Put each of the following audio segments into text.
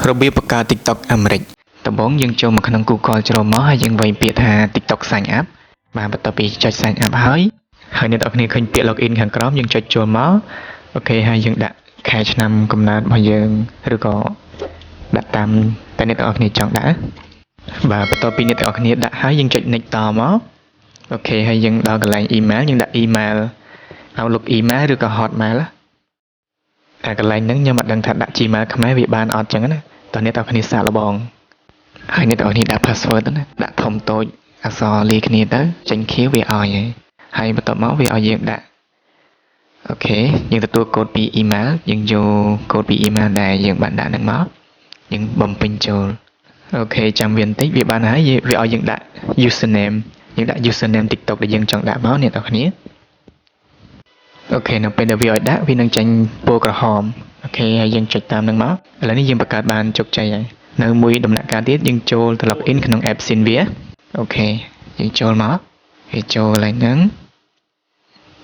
របៀបបង្កើត TikTok អាមេរិកដំបូងយើងចូលមកក្នុង Google ច្រកមកហើយយើងវាយពាក្យថា TikTok sign up បាទបន្ទាប់ពីចុច sign up ហើយអ្នកនរគ្នាឃើញពាក្យ login ខាងក្រោមយើងចុចចូលមកអូខេហើយយើងដាក់ខែឆ្នាំកំណើតរបស់យើងឬក៏ដាក់តាមតែអ្នកនរគ្នាចង់ដាក់បាទបន្ទាប់ពីអ្នកនរគ្នាដាក់ហើយយើងចុច next តមកអូខេហើយយើងដល់កន្លែង email យើងដាក់ email Outlook email ឬក៏ Hotmail តែកន្លែងហ្នឹងខ្ញុំអត់ដឹងថាដាក់ Gmail ខ្មែរវាបានអត់ចឹងណាតោះអ្នកនរគ្នាសាកល្បងហើយអ្នកនរគ្នាដាក់ password ទៅណាដាក់ធំតូចអក្សរលាយគ្នាទៅចេញខៀវវាឲ្យហើយបន្ទាប់មកវាឲ្យយើងដាក់អូខេយើងទទួលកូដពី email យើងយកកូដពី email ដែលយើងបានដាក់ហ្នឹងមកយើងបំពេញចូលអូខេចាំវាបន្តិចវាបានហើយវាឲ្យយើងដាក់ username យើងដាក់ username TikTok ដែលយើងចង់ដាក់មកអ្នកនរគ្នាអូខេនៅពេលដែលវាឲ្យដាក់វានឹងចេញពណ៌ក្រហមអូខេហើយយើងចុចតាមនឹងមកឥឡូវនេះយើងបង្កើតបានជោគជ័យហើយនៅមួយដំណាក់កាលទៀតយើងចូលទៅ login ក្នុង app Sinvia អូខេយើងចូលមកវាចូលកន្លែងហ្នឹង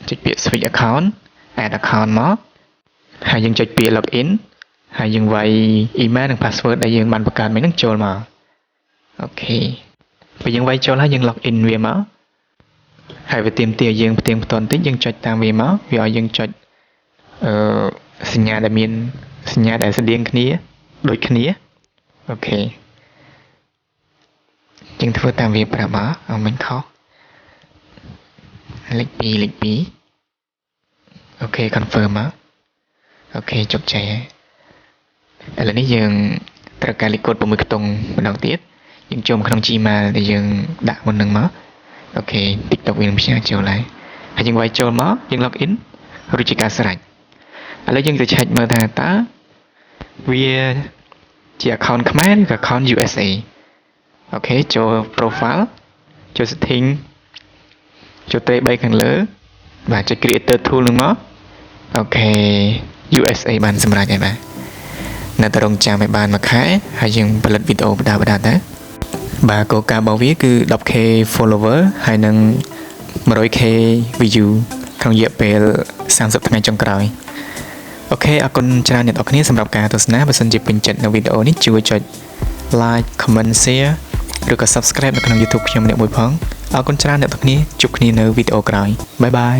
ចុចពាក្យ switch account add account មកហើយយើងចុចពាក្យ login ហើយយើងវាយ email និង password ដែលយើងបានបង្កើតមិញហ្នឹងចូលមកអូខេពេលយើងវាយចូលហើយយើង login វាមកហើយវាទាមទារយើងផ្ទៀងផ្ទាត់បន្តិចយើងចុចតាមវាមកវាឲ្យយើងចុចសញ្ញាដែលមានសញ្ញាដែលស្តៀងគ្នាដូចគ្នាអូខេយើងធ្វើតាមវាប្រាប់មកអត់មិនខុសលេខ2អូខេ confirm មកអូខេជោគជ័យហើយឥឡូវនេះយើងត្រូវការលេខកូដ6ខ្ទង់ម្ដងទៀតយើងចូលមកក្នុង Gmail ដែលយើងដាក់មុននឹងមកអូខេ TikTok វានឹងផ្សាយចូលហើយយើងវាយចូលមកយើង login រួចជាការស្រេចឥឡូវយើងទៅ check មើលថាតើវាជា account ខ្មែរឬក៏ account USA អូខេចូល profile ចូល setting ចូលត្រី3ខាងលើបាទចុច creator tool នឹងមកអូខេ USA បានសម្រេចហើយបាទនៅតែរងចាំឲ្យបានមួយខែហើយយើងផលិតវីដេអូបដាទៅបាទគោលការណ៍របស់វាគឺ 10k follower ហើយនឹង 100k view ក្នុងរយៈពេល30ថ្ងៃចុងក្រោយអូខេអរគុណច្រើនអ្នកនរគ្នាសម្រាប់ការទស្សនាបើសិនជាពេញចិត្តនៅវីដេអូនេះជួយចុច like comment share ឬក៏ subscribe នៅក្នុង YouTube ខ្ញុំម្នាក់មួយផងអរគុណច្រើនអ្នកនរគ្នាជួបគ្នានៅវីដេអូក្រោយបាយបាយ